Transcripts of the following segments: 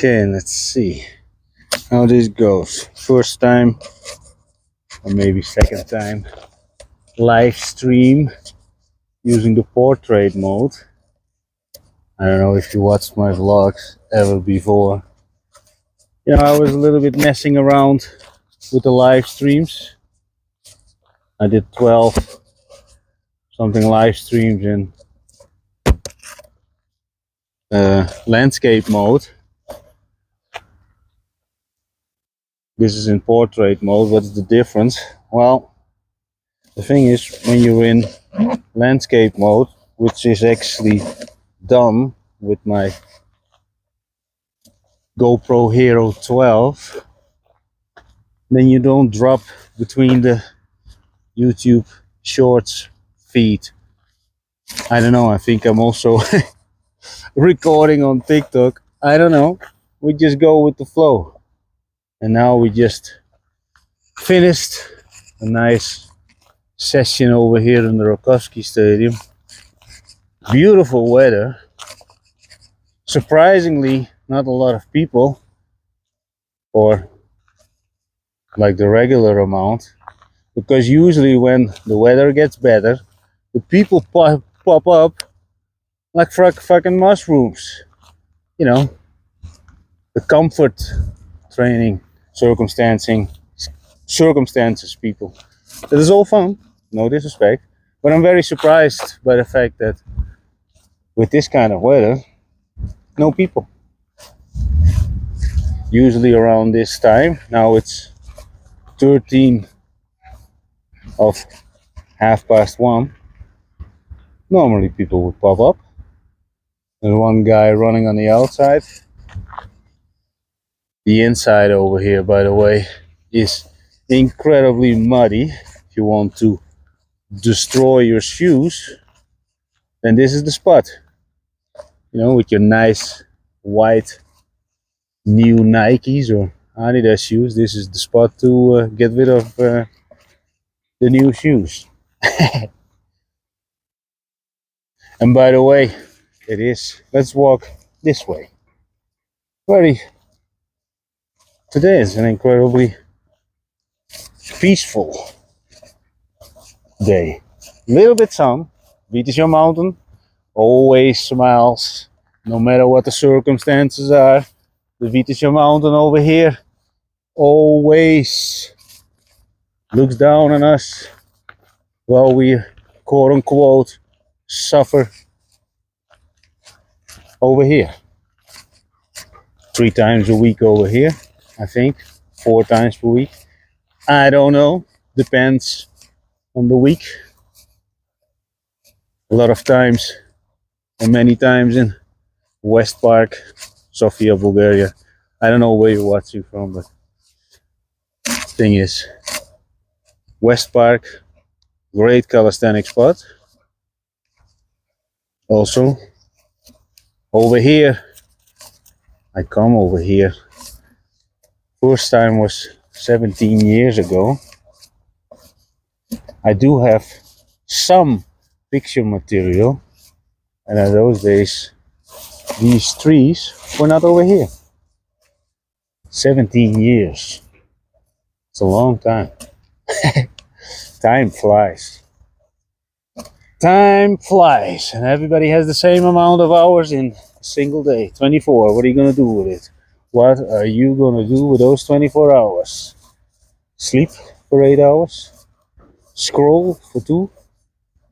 Okay, let's see how this goes. First time, or maybe second time, live stream using the portrait mode. I don't know if you watched my vlogs ever before. You know, I was a little bit messing around with the live streams. I did 12 something live streams in landscape mode. This is in portrait mode. What's the difference? Well, the thing is, when you're in landscape mode, which is actually done with my GoPro Hero 12, then you don't drop between the YouTube Shorts feed. I don't know, I think I'm also recording on TikTok. I don't know, we just go with the flow. And now we just finished a nice session over here in the Rakovski Stadium. Beautiful weather. Surprisingly, not a lot of people, or like the regular amount, because usually when the weather gets better, the people pop up like fucking mushrooms. You know, the comfort training circumstances people. That is all fun, no disrespect, but I'm very surprised by the fact that with this kind of weather, no people. Usually around this time, now it's 13 of 1:30. Normally people would pop up. There's one guy running on the outside. The inside over here, by the way, is incredibly muddy. If you want to destroy your shoes, then this is the spot. You know, with your nice white new Nikes or Adidas shoes, this is the spot to get rid of the new shoes. And by the way, let's walk this way. Today is an incredibly peaceful day. Little bit sun. Vitisjo Mountain always smiles, no matter what the circumstances are. The Vitisjo Mountain over here always looks down on us while we quote unquote suffer over here. 3 times a week over here, I think, 4 times per week. I don't know, depends on the week. A lot of times, and many times in West Park, Sofia, Bulgaria. I don't know where you're watching from, but thing is, West Park, great calisthenic spot. Also, over here, I come over here. First time was 17 years ago. I do have some picture material, and in those days, these trees were not over here. 17 years. It's a long time. Time flies. Time flies, and everybody has the same amount of hours in a single day, 24. What are you going to do with it? What are you going to do with those 24 hours? Sleep for 8 hours? Scroll for 2?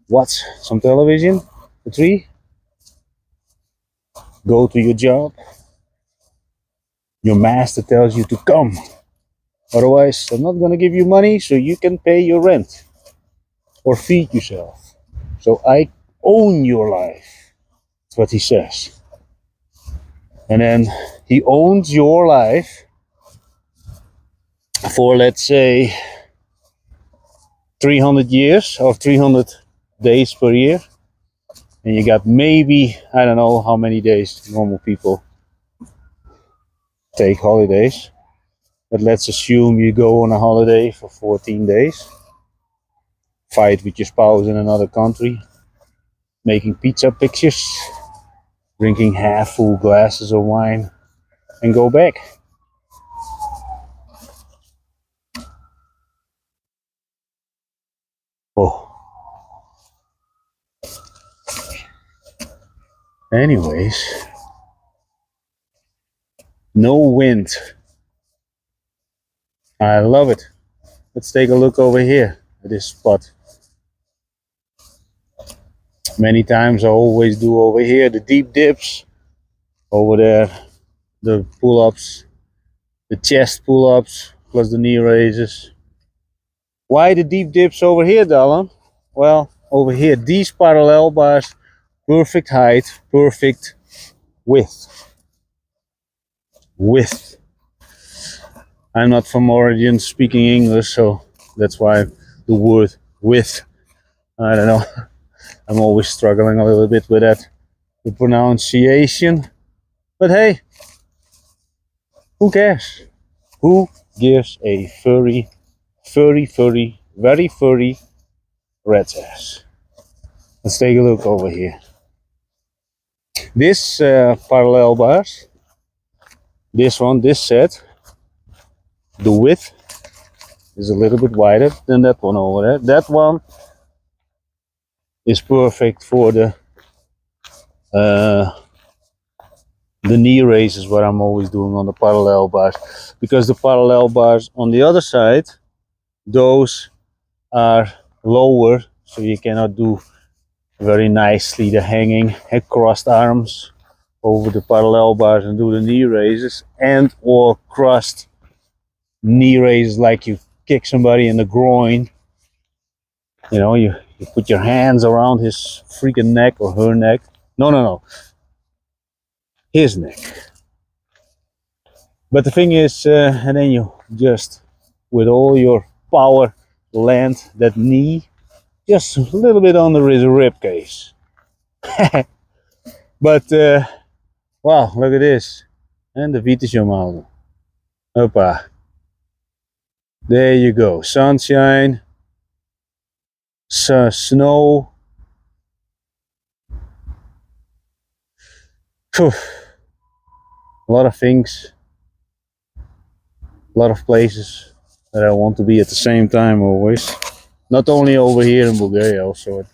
Watch some television for 3? Go to your job? Your master tells you to come. Otherwise, I'm not going to give you money so you can pay your rent or feed yourself. So I own your life. That's what he says. And then he owns your life for, let's say, 300 years or 300 days per year. And you got maybe, I don't know how many days normal people take holidays. But let's assume you go on a holiday for 14 days. Fight with your spouse in another country. Making pizza pictures. Drinking half full glasses of wine. and go back. Oh. Anyways, no wind. I love it. Let's take a look over here at this spot. Many times I always do over here the deep dips. Over there, the pull-ups, the chest pull-ups, plus the knee raises. Why the deep dips over here, Dallin? Well, over here, these parallel bars, perfect height, perfect width. Width. I'm not from origin speaking English, so that's why the word width, I don't know. I'm always struggling a little bit with that, the pronunciation. But hey, who cares? Who gives a very furry rat's ass? Let's take a look over here. This parallel bars, this one, this set, the width is a little bit wider than that one over there. That one is perfect for the knee raises, what I'm always doing on the parallel bars, because the parallel bars on the other side, those are lower, so you cannot do very nicely the hanging crossed arms over the parallel bars and do the knee raises, and or crossed knee raises like you kick somebody in the groin. You know, you put your hands around his freaking neck or her neck. No, his neck. But the thing is, and then you just, with all your power, land that knee just a little bit under his rib cage. But wow, look at this. And the Vitisho mountain. Hoppa. There you go. Sunshine, snow. Phew. A lot of things, a lot of places that I want to be at the same time always. Not only over here in Bulgaria, also,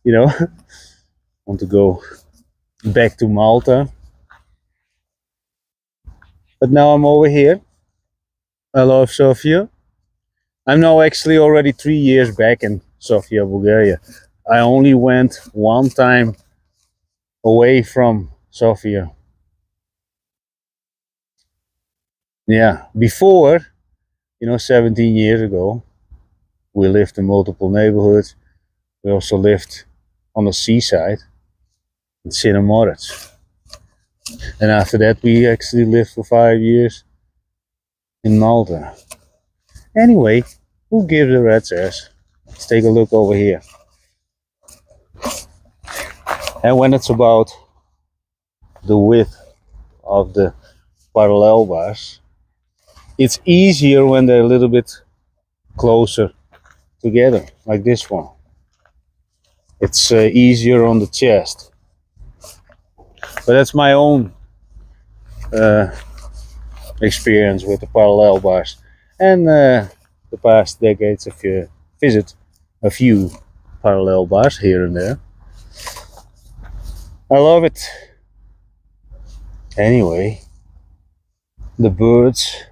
you know, want to go back to Malta. But now I'm over here. I love Sofia. I'm now actually already 3 years back in Sofia, Bulgaria. I only went one time away from Sofia. Yeah, before, you know, 17 years ago, we lived in multiple neighborhoods. We also lived on the seaside in Sint-Moritz. And after that, we actually lived for 5 years in Malta. Anyway, who gives a rat's ass? Let's take a look over here. And when it's about the width of the parallel bars, it's easier when they're a little bit closer together, like this one. It's easier on the chest. But that's my own experience with the parallel bars. And the past decades, if you visit a few parallel bars here and there, I love it. Anyway, the birds,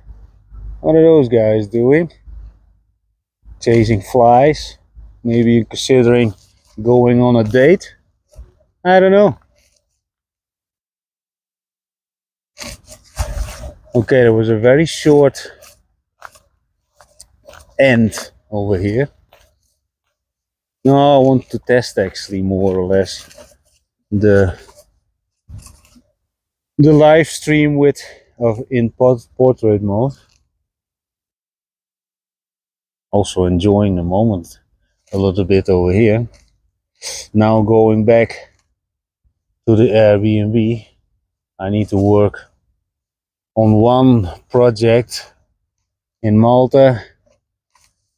what are those guys doing? Chasing flies? Maybe considering going on a date? I don't know. Okay, there was a very short end over here. No, I want to test actually more or less the live stream with in portrait mode. Also enjoying the moment a little bit over here. Now going back to the Airbnb, I need to work on one project in Malta.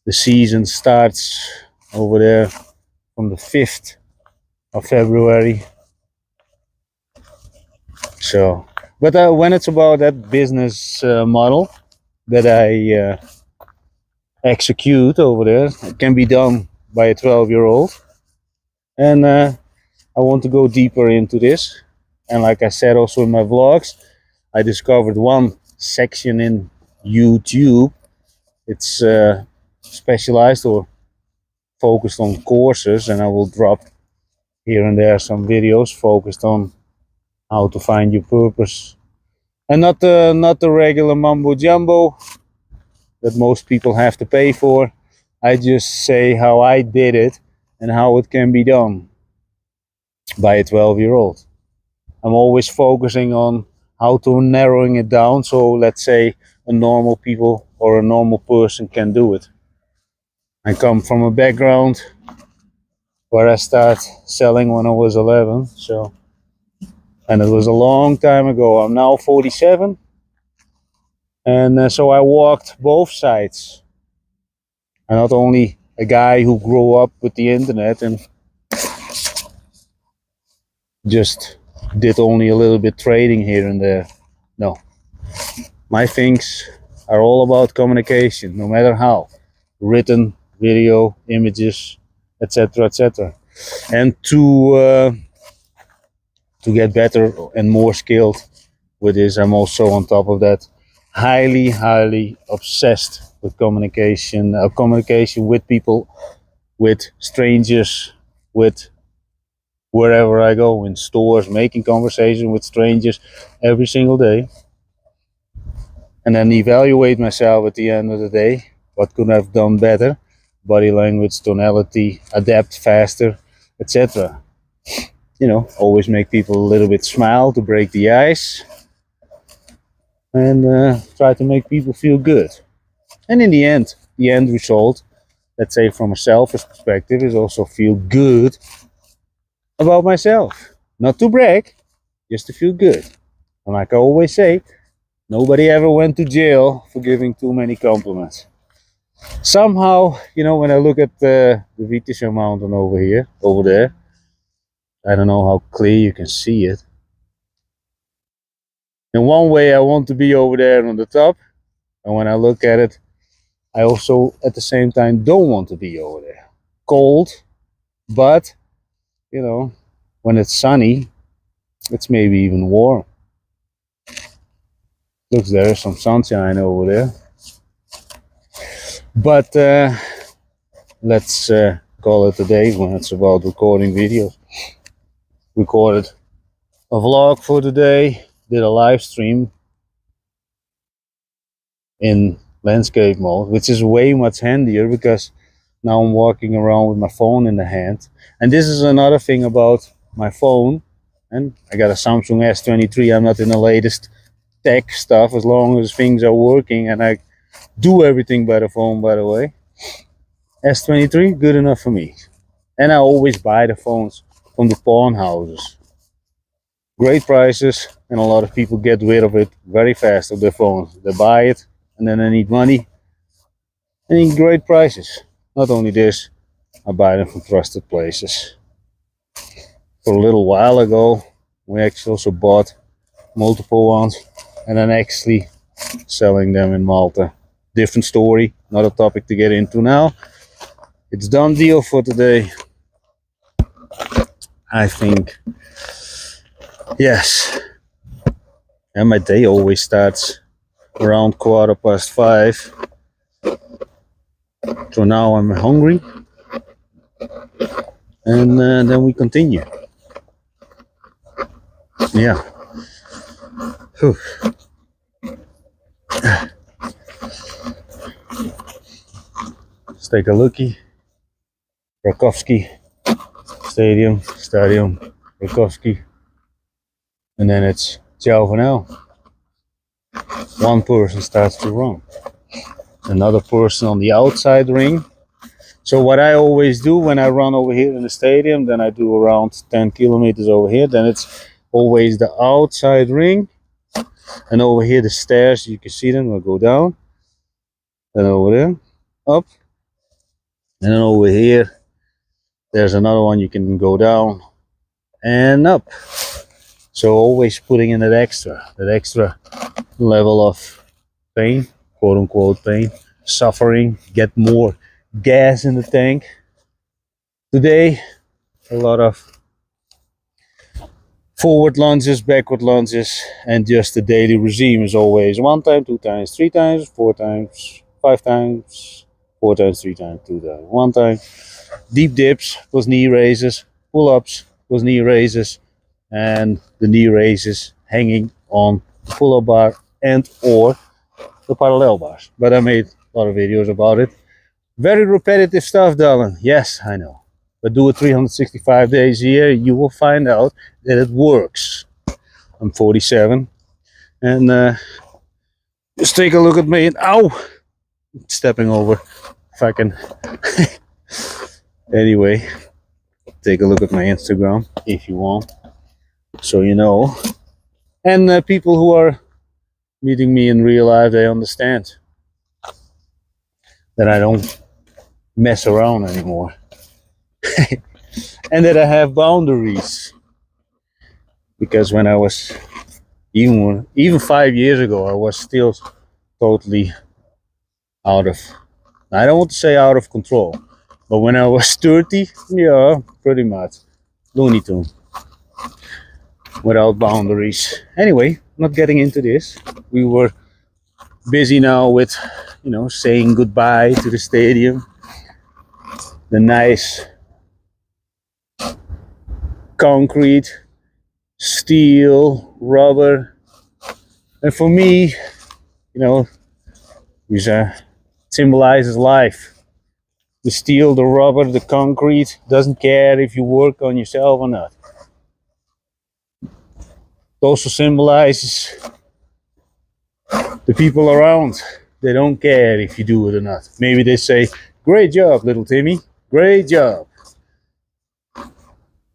The season starts over there from the 5th of February. So But when it's about that business model that I execute over there, it can be done by a 12-year-old. And I want to go deeper into this. And like I said also in my vlogs, I discovered one section in YouTube. It's specialized or focused on courses, and I will drop here and there some videos focused on how to find your purpose. And not the regular mumbo jumbo that most people have to pay for. I just say how I did it and how it can be done by a 12-year-old. I'm always focusing on how to narrowing it down, so let's say a normal people or a normal person can do it. I come from a background where I started selling when I was 11, and it was a long time ago. I'm now 47, and so I walked both sides. I'm not only a guy who grew up with the internet and just did only a little bit trading here and there. No, my things are all about communication, no matter how, written, video, images, etc., etc. And to get better and more skilled with this, I'm also on top of that highly obsessed with communication, communication with people, with strangers, with wherever I go, in stores, making conversation with strangers every single day, and then evaluate myself at the end of the day. What could I have done better? Body language, tonality, adapt faster, etc. You know, always make people a little bit smile to break the ice, and try to make people feel good. And in the end result, let's say from a selfish perspective, is also feel good about myself. Not to brag, just to feel good. And like I always say, nobody ever went to jail for giving too many compliments. Somehow, you know, when I look at the Vitischer mountain over there, I don't know how clear you can see it. In one way, I want to be over there on the top, and when I look at it, I also at the same time don't want to be over there. Cold, but you know, when it's sunny, it's maybe even warm. Looks, there is some sunshine over there. But let's call it a day when it's about recording videos. Recorded a vlog for today, did a live stream in landscape mode, which is way much handier because now I'm walking around with my phone in the hand. And this is another thing about my phone, and I got a Samsung S23. I'm not in the latest tech stuff, as long as things are working, and I do everything by the phone, by the way. S23, good enough for me. And I always buy the phones from the pawn houses. Great prices, and a lot of people get rid of it very fast of their phones. They buy it, and then they need money, and need great prices. Not only this, I buy them from trusted places. For a little while ago, we actually also bought multiple ones, and then actually selling them in Malta. Different story, not a topic to get into now. It's done deal for today, I think. Yes, and my day always starts around 5:15. So now I'm hungry, and then we continue. Yeah. Whew. Let's take a looky. Rakovski Stadium, Rakovski. And then it's ciao for now. One person starts to run. Another person on the outside ring. So what I always do when I run over here in the stadium, then I do around 10 kilometers over here. Then it's always the outside ring. And over here the stairs, you can see them, will go down. Then over there, up. And then over here, there's another one, you can go down and up. So always putting in that extra level of pain, quote unquote pain, suffering, get more gas in the tank. Today, a lot of forward lunges, backward lunges, and just the daily regime is always 1 time, 2 times, 3 times, 4 times, 5 times, 4 times, 3 times, 2 times, 1 time. Deep dips plus knee raises, pull-ups plus knee raises, and the knee raises hanging on the pull-up bar and or the parallel bars. But I made a lot of videos about it. Very repetitive stuff, Dylan. Yes, I know. But do it 365 days a year, you will find out that it works. I'm 47, and just take a look at me and ow, stepping over fucking. Anyway, take a look at my Instagram if you want, so you know. And people who are meeting me in real life, they understand that I don't mess around anymore. And that I have boundaries, because when I was even 5 years ago, I was still totally out of, I don't want to say out of control, but when I was 30, yeah, pretty much Looney Tune without boundaries. Anyway, not getting into this. We were busy now with, you know, saying goodbye to the stadium, the nice concrete, steel, rubber, and for me, you know, these symbolizes life. The steel, the rubber, the concrete doesn't care if you work on yourself or not. It also symbolizes the people around. They don't care if you do it or not. Maybe they say, "Great job, little Timmy, great job."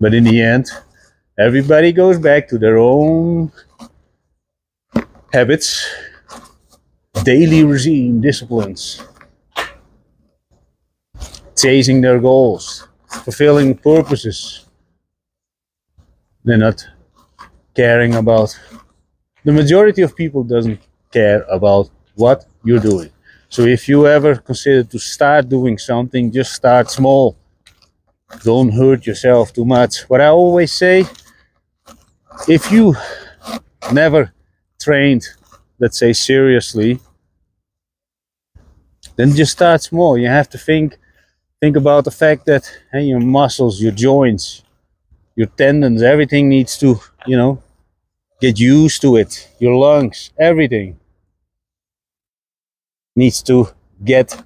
But in the end, everybody goes back to their own habits, daily regime, disciplines, chasing their goals, fulfilling purposes. They're not caring about, the majority of people doesn't care about what you're doing. So if you ever consider to start doing something, just start small. Don't hurt yourself too much. What I always say, if you never trained, let's say seriously, then just start small. You have to think about the fact that your muscles, your joints, your tendons, everything needs to, you know, get used to it. Your lungs, everything needs to get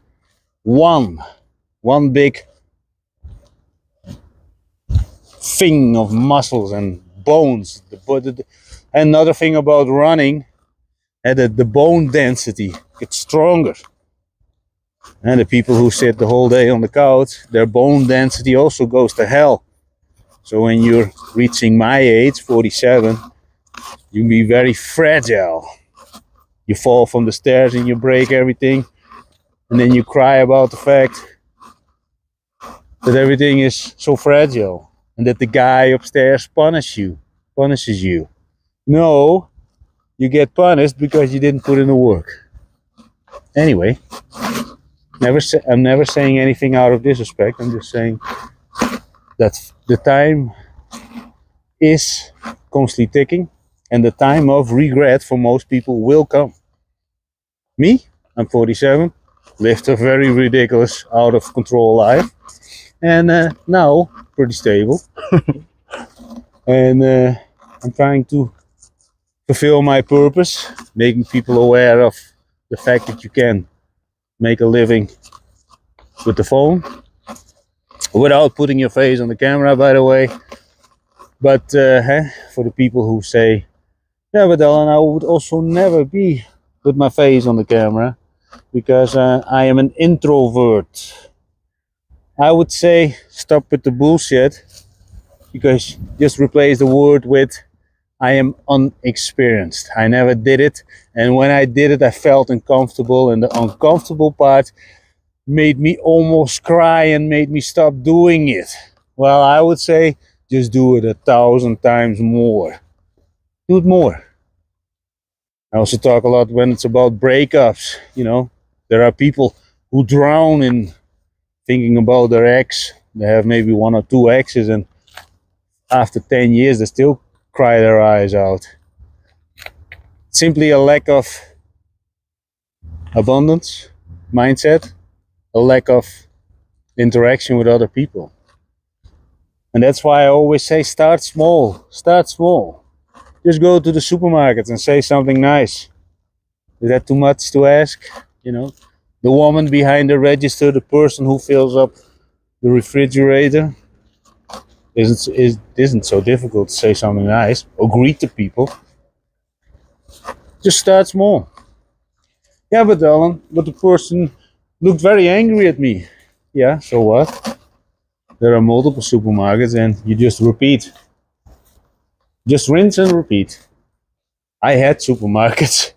one big thing of muscles and bones. Another thing about running, that the bone density gets stronger. And the people who sit the whole day on the couch, their bone density also goes to hell. So when you're reaching my age, 47, you can be very fragile. You fall from the stairs and you break everything, and then you cry about the fact that everything is so fragile and that the guy upstairs punishes you. No, you get punished because you didn't put in the work. Anyway, I'm never saying anything out of disrespect. I'm just saying that the time is constantly ticking, and the time of regret for most people will come. Me, I'm 47, lived a very ridiculous, out of control life, and now pretty stable. And I'm trying to fulfill my purpose, making people aware of the fact that you can make a living with the phone without putting your face on the camera, by the way. But for the people who say, yeah, but Alan, I would also never be with my face on the camera because I am an introvert. I would say stop with the bullshit, because just replace the word with I am unexperienced. I never did it, and when I did it I felt uncomfortable, and the uncomfortable part made me almost cry and made me stop doing it. Well, I would say just do it 1,000 times more. Do it more. I also talk a lot when it's about breakups. You know, there are people who drown in thinking about their ex. They have maybe one or two exes, and after 10 years, they still cry their eyes out. Simply a lack of abundance mindset, a lack of interaction with other people. And that's why I always say start small. Start small. Just go to the supermarket and say something nice. Is that too much to ask? You know, the woman behind the register, the person who fills up the refrigerator, isn't so difficult to say something nice or greet the people. Just start small. Yeah, but Alan, but the person looked very angry at me. Yeah, so what? There are multiple supermarkets and you just repeat. Just rinse and repeat. I had supermarkets,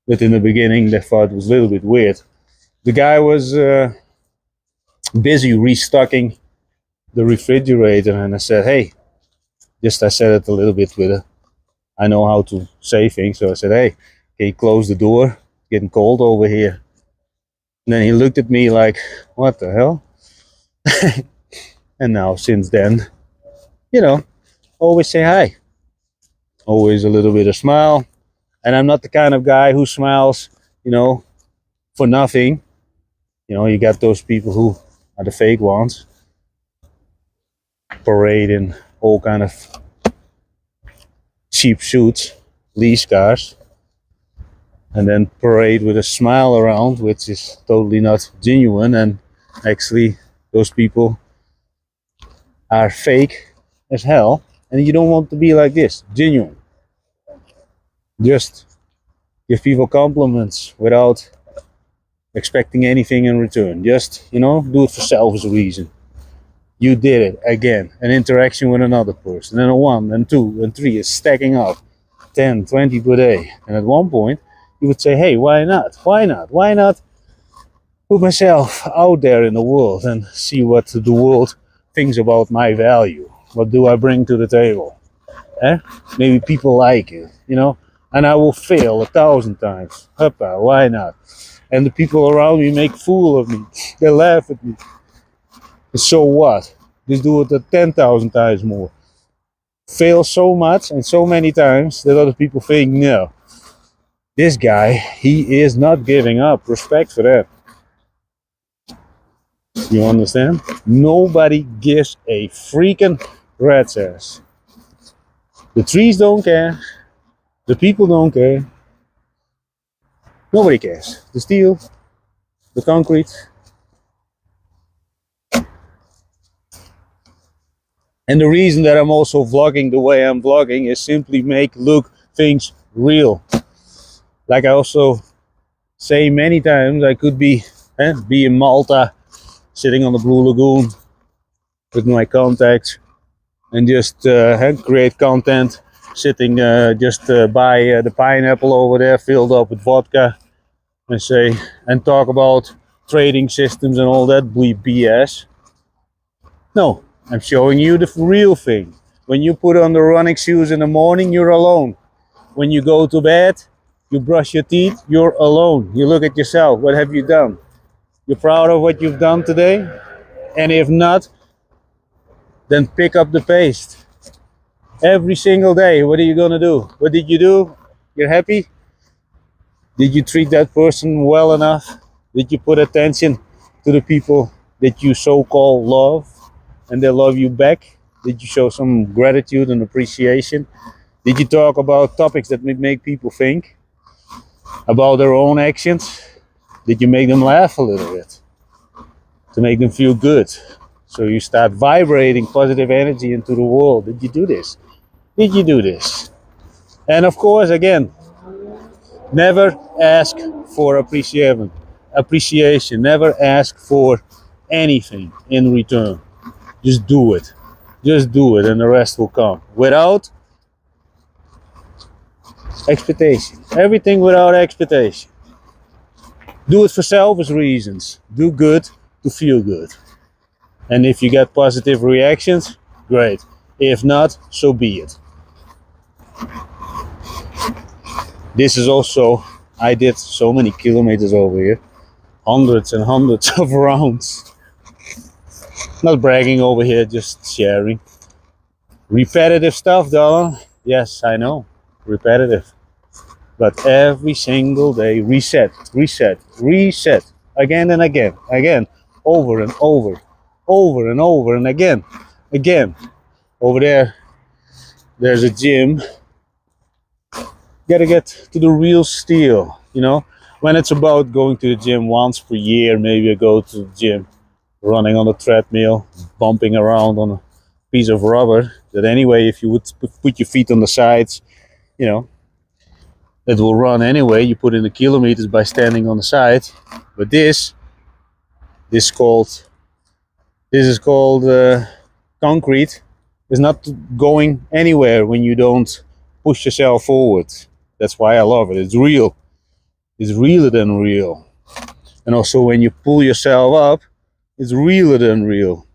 but in the beginning they thought it was a little bit weird. The guy was busy restocking the refrigerator, and I said, hey, I said it a little bit with I know how to say things, so I said, hey, can you close the door? It's getting cold over here. And then he looked at me like, what the hell? And now, since then, you know, always say hi. Always a little bit of smile. And I'm not the kind of guy who smiles, you know, for nothing. You know, you got those people who are the fake ones. Parade in all kind of cheap suits, lease cars. And then parade with a smile around, which is totally not genuine. And actually, those people are fake as hell. And you don't want to be like this, genuine. Just give people compliments without expecting anything in return. Just, you know, do it for selfish reason. You did it again. An interaction with another person. And a 1 and 2 and 3 is stacking up. 10, 20 per day. And at one point, you would say, hey, why not? Why not? Why not put myself out there in the world and see what the world thinks about my value? What do I bring to the table? Maybe people like it, you know? And I will fail 1,000 times. Huppa, why not? And the people around me make fool of me. They laugh at me. So what? Just do it 10,000 times more. Fail so much and so many times that other people think, no, this guy, he is not giving up. Respect for that. You understand? Nobody gives a freaking rat's ass. The trees don't care. The people don't care. Nobody cares. The steel, the concrete. And the reason that I'm also vlogging the way I'm vlogging is simply look things real. Like I also say many times, I could be in Malta, sitting on the Blue Lagoon with my contacts and just create content, sitting just by the pineapple over there filled up with vodka and talk about trading systems and all that BS. No, I'm showing you the real thing. When you put on the running shoes in the morning, you're alone. When you go to bed, you brush your teeth, you're alone. You look at yourself, what have you done? You're proud of what you've done today? And if not, then pick up the pace. Every single day, what are you gonna do? What did you do? You're happy? Did you treat that person well enough? Did you put attention to the people that you so-called love and they love you back? Did you show some gratitude and appreciation? Did you talk about topics that make people think about their own actions? Did you make them laugh a little bit to make them feel good? So you start vibrating positive energy into the world. Did you do this? Did you do this? And of course, again, never ask for appreciation. Never ask for anything in return. Just do it. Just do it and the rest will come. Without expectation. Everything without expectation. Do it for selfish reasons. Do good to feel good. And if you get positive reactions, great. If not, so be it. This is also, I did so many kilometers over here, hundreds and hundreds of rounds. Not bragging over here, just sharing. Repetitive stuff, darling. Yes, I know, repetitive. But every single day, reset, reset, reset, again and again, again, over and over, over and over, and again, again. Over there, there's a gym. Gotta get to the real steel, you know. When it's about going to the gym once per year, maybe I go to the gym, running on a treadmill, bumping around on a piece of rubber. That anyway, if you would put your feet on the sides, you know, it will run anyway. You put in the kilometers by standing on the side. But this is called concrete. Is not going anywhere when you don't push yourself forward. That's why I love it. It's real. It's realer than real. And also when you pull yourself up, it's realer than real.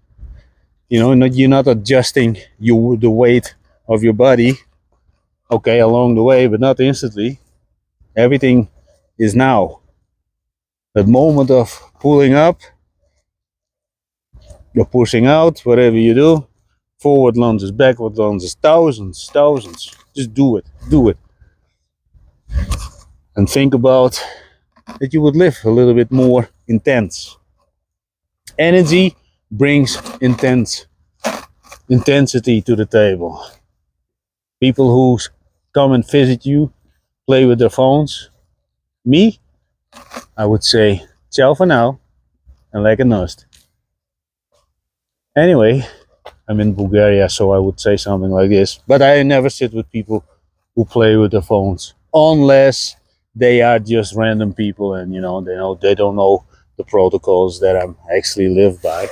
You know, you're not adjusting the weight of your body, okay, along the way, but not instantly. Everything is now. The moment of pulling up, you're pushing out, whatever you do, forward lunges, backward lunges, thousands. Just do it, do it. And think about that you would live a little bit more intense. Energy brings intensity to the table. People who come and visit you, play with their phones. Me, I would say, ciao for now, and lekker nost. Anyway, I'm in Bulgaria, so I would say something like this. But I never sit with people who play with their phones, unless they are just random people, and they don't know the protocols that I actually live by.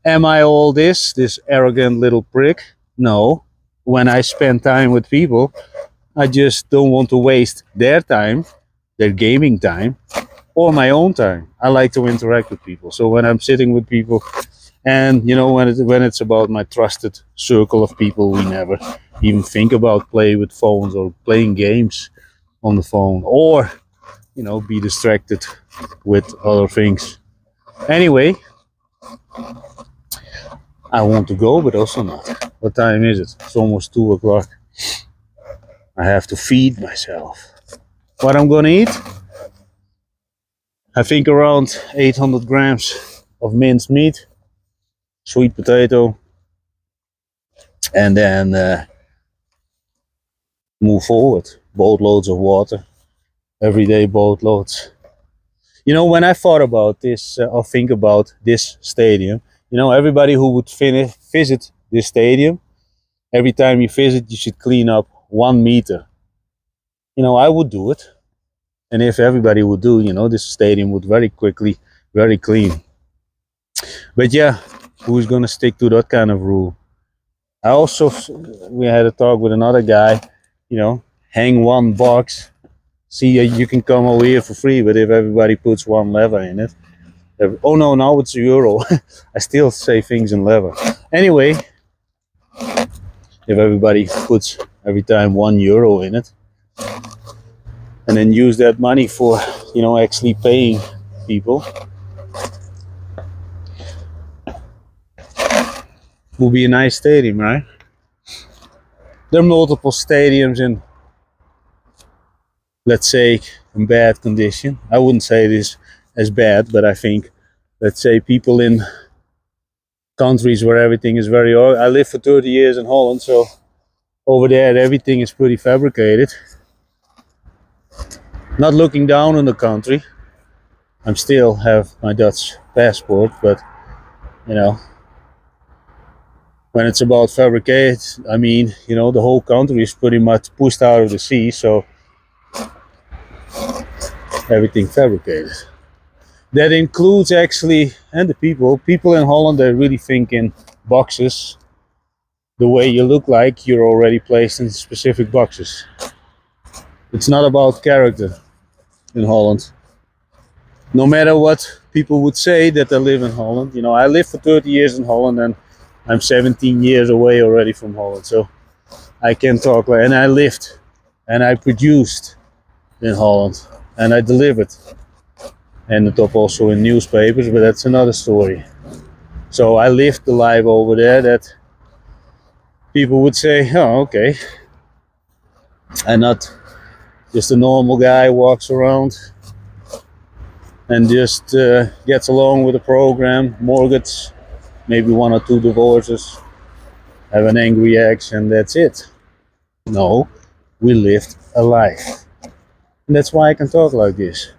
Am I all this arrogant little prick? No. When I spend time with people, I just don't want to waste their time, their gaming time, or my own time. I like to interact with people. So when I'm sitting with people, and when it's about my trusted circle of people, we never even think about playing with phones or playing games on the phone, or be distracted with other things. Anyway, I want to go, but also not. What time is it? It's almost 2 o'clock. I have to feed myself. What I'm gonna eat? I think around 800 grams of minced meat, sweet potato, and then move forward. Boatloads of water, everyday boatloads. When I thought about this, or think about this stadium, everybody who would visit this stadium, every time you visit, you should clean up 1 meter. I would do it. And if everybody would do, this stadium would very quickly, very clean. But yeah, who's gonna stick to that kind of rule? We had a talk with another guy, hang 1 box. See, you can come over here for free, but if everybody puts 1 lever in it, oh no, now it's euro. I still say things in lever. Anyway, if everybody puts every time €1 in it, and then use that money for, actually paying people, will be a nice stadium, right? There are multiple stadiums in, let's say, in bad condition. I wouldn't say this as bad, but I think, let's say, people in countries where everything is very... I lived for 30 years in Holland, so over there everything is pretty fabricated. Not looking down on the country. I still have my Dutch passport, but when it's about fabricated, I mean, the whole country is pretty much pushed out of the sea, so everything fabricated. That includes actually, and the people in Holland, they really think in boxes. The way you look like, you're already placed in specific boxes. It's not about character in Holland. No matter what people would say that they live in Holland. I lived for 30 years in Holland, and I'm 17 years away already from Holland, so I can talk and I lived and I produced in Holland, and I delivered. Ended up also in newspapers, but that's another story. So I lived the life over there that people would say, oh, okay, and not just a normal guy walks around and just gets along with the program, mortgage, maybe one or two divorces, have an angry ex, and that's it. No, we lived a life. And that's why I can talk like this.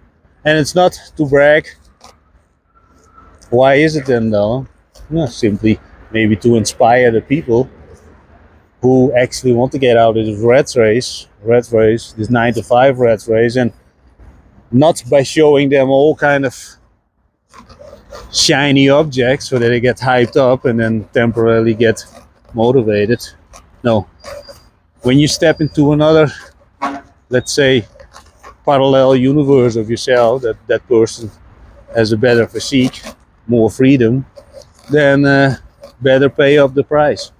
And it's not to brag. Why is it then though? No, simply maybe to inspire the people who actually want to get out of this rat race, this 9 to 5 rat race, and not by showing them all kind of shiny objects so that they get hyped up and then temporarily get motivated. No, when you step into another, let's say, parallel universe of yourself, that person has a better physique, more freedom, then better pay up the price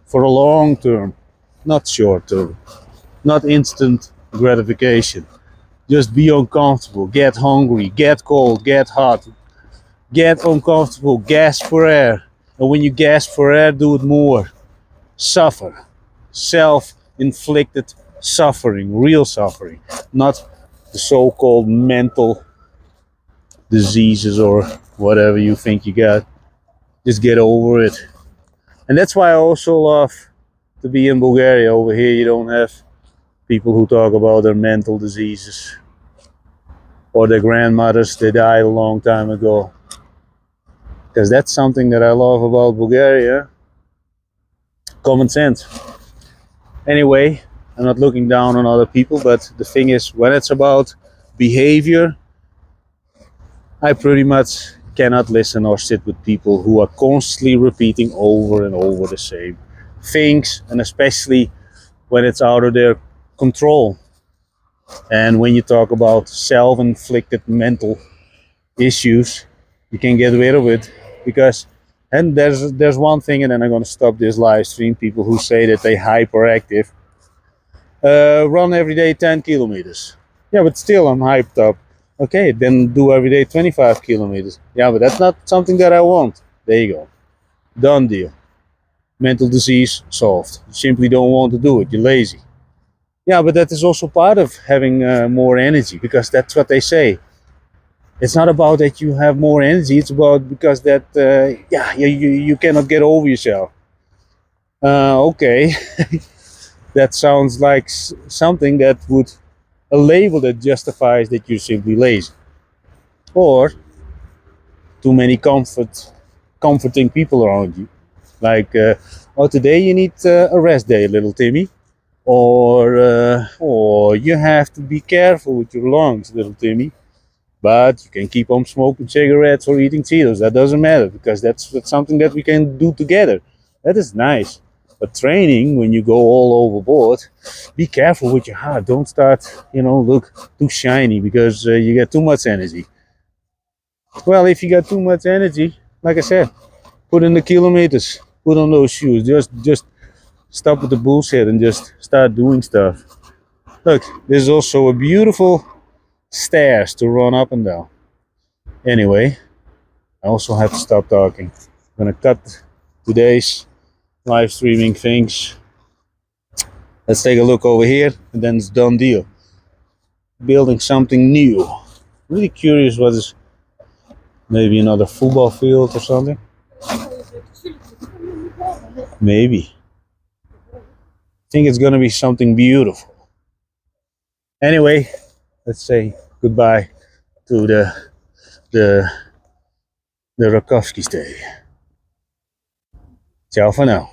for a long term, not short term, not instant gratification. Just be uncomfortable, get hungry, get cold, get hot, get uncomfortable, gasp for air, and when you gasp for air, do it more. Suffer, self-inflicted suffering, real suffering, not the so-called mental diseases or whatever you think you got. Just get over it. And that's why I also love to be in Bulgaria. Over here you don't have people who talk about their mental diseases or their grandmothers, they died a long time ago. Because that's something that I love about Bulgaria. Common sense. Anyway, I'm not looking down on other people, but the thing is, when it's about behavior, I pretty much cannot listen or sit with people who are constantly repeating over and over the same things, and especially when it's out of their control. And when you talk about self-inflicted mental issues, you can get rid of it, because and there's one thing, and then I'm going to stop this live stream. People who say that they hyperactive run every day 10 kilometers. Yeah, but still I'm hyped up. Okay, then do every day 25 kilometers. Yeah, but that's not something that I want. There you go. Done deal. Mental disease solved. You simply don't want to do it. You're lazy. Yeah, but that is also part of having more energy, because that's what they say. It's not about that you have more energy. It's about because that, you cannot get over yourself. Okay. That sounds like something that would, a label that justifies that you're simply lazy. Or too many comforting people around you. Like, oh, today you need a rest day, little Timmy. Or you have to be careful with your lungs, little Timmy. But you can keep on smoking cigarettes or eating Cheetos. That doesn't matter, because that's something that we can do together. That is nice. But training, when you go all overboard, be careful with your heart. Don't start, look too shiny, because you get too much energy. Well, if you got too much energy, like I said, put in the kilometers, put on those shoes. Just stop with the bullshit and just start doing stuff. Look, there's also a beautiful stairs to run up and down. Anyway, I also have to stop talking. I'm gonna cut today's live streaming things. Let's take a look over here, and then it's done deal. Building something new. Really curious what is, maybe another football field or something. Maybe. I think it's gonna be something beautiful. Anyway, let's say goodbye to the Rakovski Stadium. Ciao for now.